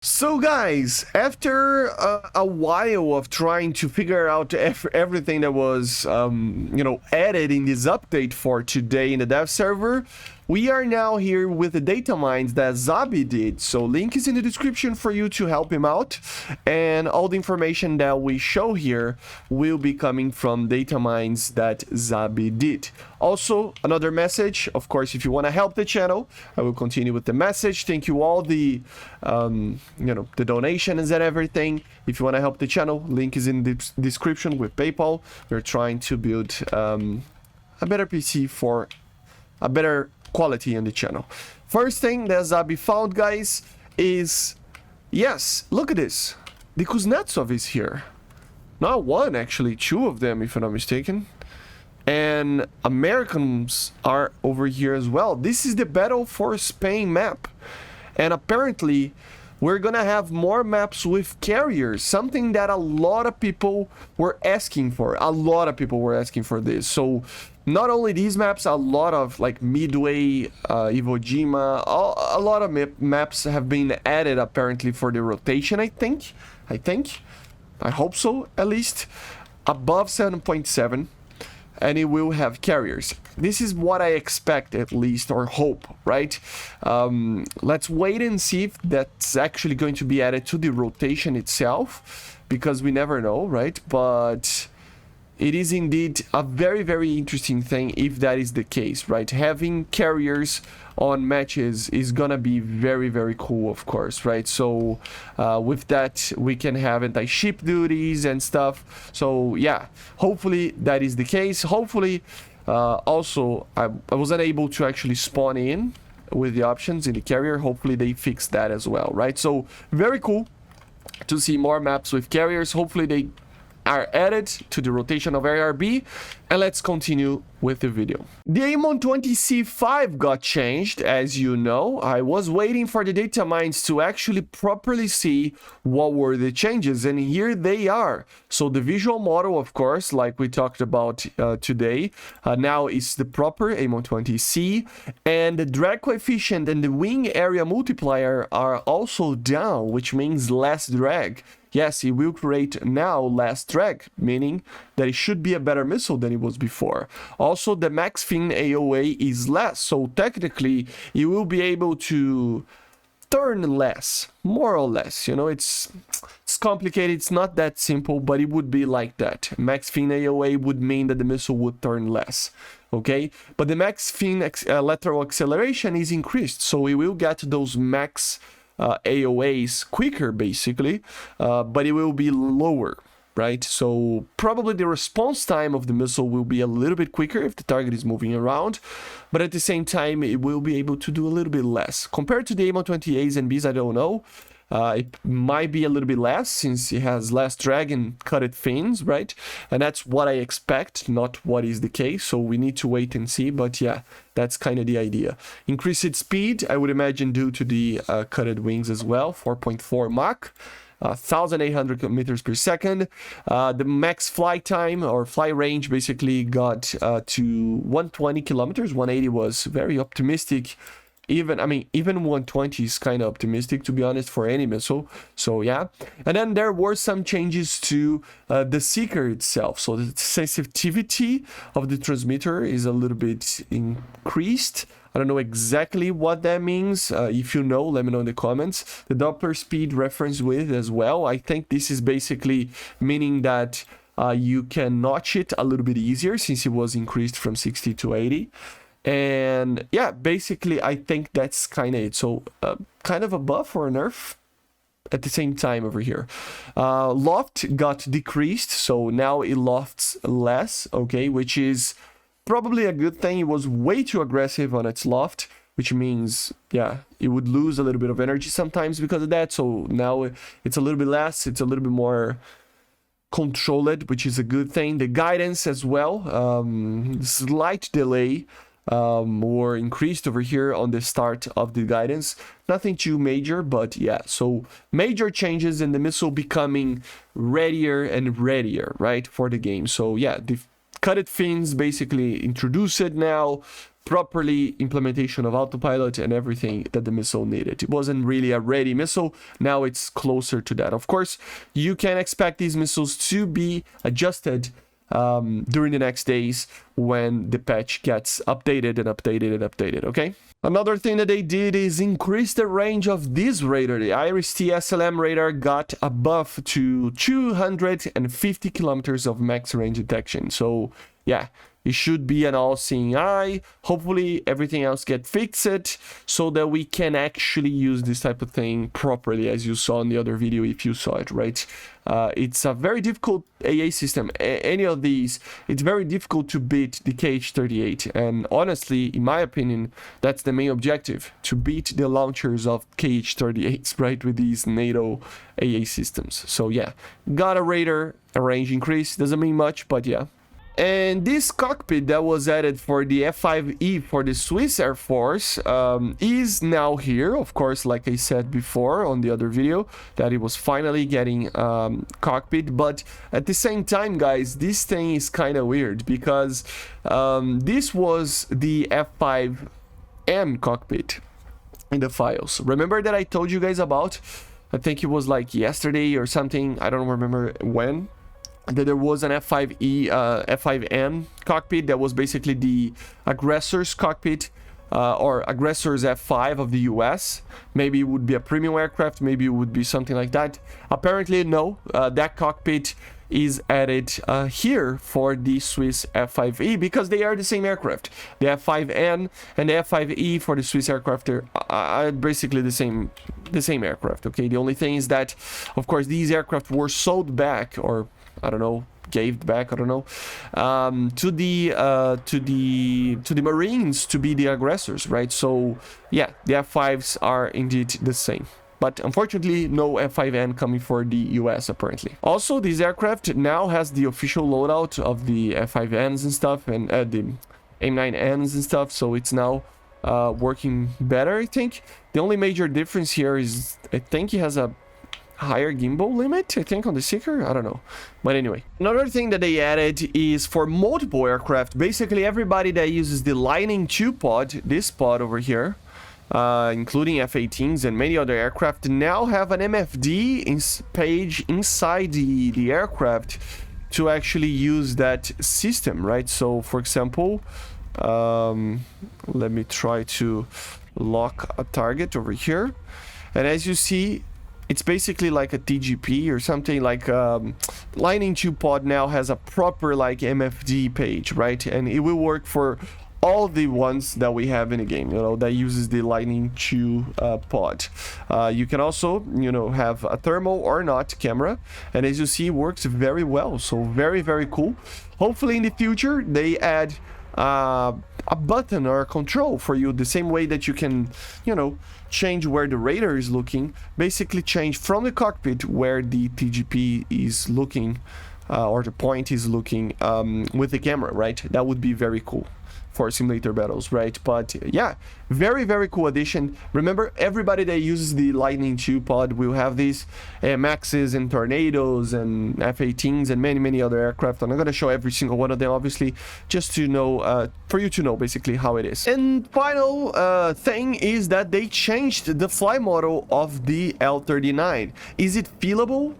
So guys, after a while of trying to figure out everything that was, added in this update for today in the dev server, we are now here with the data mines that Zabi did. So link is in the description for you to help him out. And all the information that we show here will be coming from data mines that Zabi did. Also, another message, of course, if you want to help the channel, I will continue with the message. Thank you all the donations and everything. If you want to help the channel, link is in the description with PayPal. We're trying to build a better PC for a better quality on the channel. First thing that Zabi found, guys, is, yes, look at this. The Kuznetsov is here. Not one, actually, two of them, if I'm not mistaken. And Americans are over here as well. This is the Battle for Spain map. And apparently, we're gonna have more maps with carriers, something that a lot of people were asking for. A lot of people were asking for this. So not only these maps, a lot of like Midway, Iwo Jima, a lot of maps have been added apparently for the rotation, I think. I hope so, at least. Above 7.7. And it will have carriers. This is what I expect, at least, or hope, right? Let's wait and see if that's actually going to be added to the rotation itself, because we never know, right? But it is indeed a very, very interesting thing if that is the case, right? Having carriers on matches is gonna be very, very cool, of course, right? So with that, we can have anti-ship duties and stuff. So yeah, hopefully that is the case. Hopefully also I wasn't able to actually spawn in with the options in the carrier. Hopefully they fix that as well, right? So very cool to see more maps with carriers. Hopefully they are added to the rotation of ARB, and let's continue with the video. The AIM-120C-5 got changed, as you know. I was waiting for the data mines to actually properly see what were the changes, and here they are. So the visual model, of course, like we talked about today, now is the proper AIM-120C, and the drag coefficient and the wing area multiplier are also down, which means less drag. Yes, it will create now less drag, meaning that it should be a better missile than it was before. Also, the max fin AOA is less, so technically you will be able to turn less, more or less. You know, it's complicated, it's not that simple, but it would be like that. Max fin AOA would mean that the missile would turn less. Okay, but the max fin lateral acceleration is increased, so we will get those max AOAs quicker, basically, but it will be lower, right? So probably the response time of the missile will be a little bit quicker if the target is moving around, but at the same time, it will be able to do a little bit less. Compared to the AIM-120As and Bs, I don't know. It might be a little bit less since it has less drag and cutted fins, right? And that's what I expect, not what is the case. So we need to wait and see. But yeah, that's kind of the idea. Increased speed, I would imagine, due to the cutted wings as well, 4.4 Mach. 1,800 meters per second. The max flight time or flight range basically got to 120 kilometers. 180 was very optimistic. Even 120 is kind of optimistic, to be honest, for any missile. So yeah. And then there were some changes to the seeker itself. So the sensitivity of the transmitter is a little bit increased. I don't know exactly what that means. If you know, let me know in the comments. The Doppler speed reference width as well. I think this is basically meaning that you can notch it a little bit easier since it was increased from 60 to 80. And yeah, basically, I think that's kind of it. So kind of a buff or a nerf at the same time over here. Loft got decreased, so now it lofts less, okay, which is probably a good thing. It was way too aggressive on its loft, which means, yeah, it would lose a little bit of energy sometimes because of that. So now it's a little bit less, it's a little bit more controlled, which is a good thing. The guidance as well, slight delay or increased over here on the start of the guidance. Nothing too major, but yeah, so major changes in the missile becoming readier and readier, right, for the game. So yeah, the cutted fins basically introduced it now, properly implementation of autopilot and everything that the missile needed. It wasn't really a ready missile. Now it's closer to that. Of course, you can expect these missiles to be adjusted during the next days when the patch gets updated and updated and updated, okay? Another thing that they did is increase the range of this radar. The IRIS-T SLM radar got a buff to 250 kilometers of max range detection. So yeah, it should be an all-seeing eye. Hopefully everything else get fixed so that we can actually use this type of thing properly, as you saw in the other video if you saw it, right? It's a very difficult AA system. Any of these, it's very difficult to beat the KH-38. And honestly, in my opinion, that's the main objective, to beat the launchers of KH-38s, right, with these NATO AA systems. So yeah, got a radar, a range increase. Doesn't mean much, but yeah. And this cockpit that was added for the F5E for the Swiss Air Force is now here. Of course, like I said before on the other video, that it was finally getting cockpit. But at the same time, guys, this thing is kind of weird because this was the F5N cockpit in the files. Remember that I told you guys about, I think it was like yesterday or something, I don't remember when, that there was an F5E, F5N cockpit that was basically the aggressor's cockpit or aggressor's F5 of the US. Maybe it would be a premium aircraft, maybe it would be something like that. Apparently, no, that cockpit is added here for the Swiss F5E because they are the same aircraft. The F5N and the F5E for the Swiss aircraft are basically the same aircraft. Okay, the only thing is that, of course, these aircraft were sold back, or I don't know, gave back, I don't know, to the Marines to be the aggressors, right? So yeah, the F5s are indeed the same. But unfortunately, no F5N coming for the US apparently. Also, this aircraft now has the official loadout of the F5Ns and stuff, and the AIM-9Ns and stuff, so it's now working better, I think. The only major difference here is, I think it has a higher gimbal limit, I think, on the Seeker. I don't know, but anyway, another thing that they added is for multiple aircraft. Basically everybody that uses the Lightning II pod, this pod over here, including F-18s and many other aircraft, now have an MFD page inside the aircraft to actually use that system, right? So for example, let me try to lock a target over here, and as you see, it's basically like a TGP or something. Like Lightning II pod now has a proper like MFD page, right? And it will work for all the ones that we have in the game, you know, that uses the Lightning II pod. You can also, you know, have a thermal or not camera, and as you see, it works very well. So very, very cool. Hopefully in the future they add a button or a control for you, the same way that you can, you know, change where the radar is looking, basically change from the cockpit where the TGP is looking or the point is looking with the camera, right? That would be very cool for simulator battles, right? But yeah, very, very cool addition. Remember, everybody that uses the Lightning II pod will have these AMXs and Tornadoes and F-18s and many, many other aircraft. I'm not going to show every single one of them, obviously, just to know, for you to know basically how it is. And final thing is that they changed the fly model of the L-39. Is it feelable?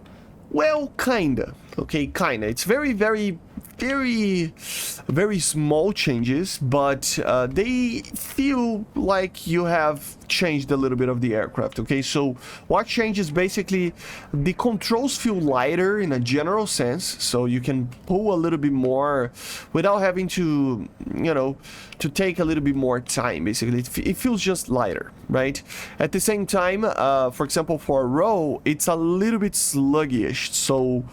Well, kinda. Okay, kinda. It's very, very small changes, but they feel like you have changed a little bit of the aircraft. Okay, so what changes, basically the controls feel lighter in a general sense, so you can pull a little bit more without having to, you know, to take a little bit more time. Basically it feels just lighter, right? At the same time, for example, for a row, it's a little bit sluggish, so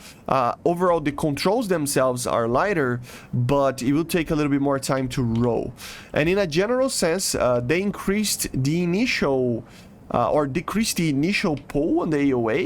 overall the controls themselves are lighter, but it will take a little bit more time to row. And in a general sense, they increased the initial or decreased the initial pull on the AOA.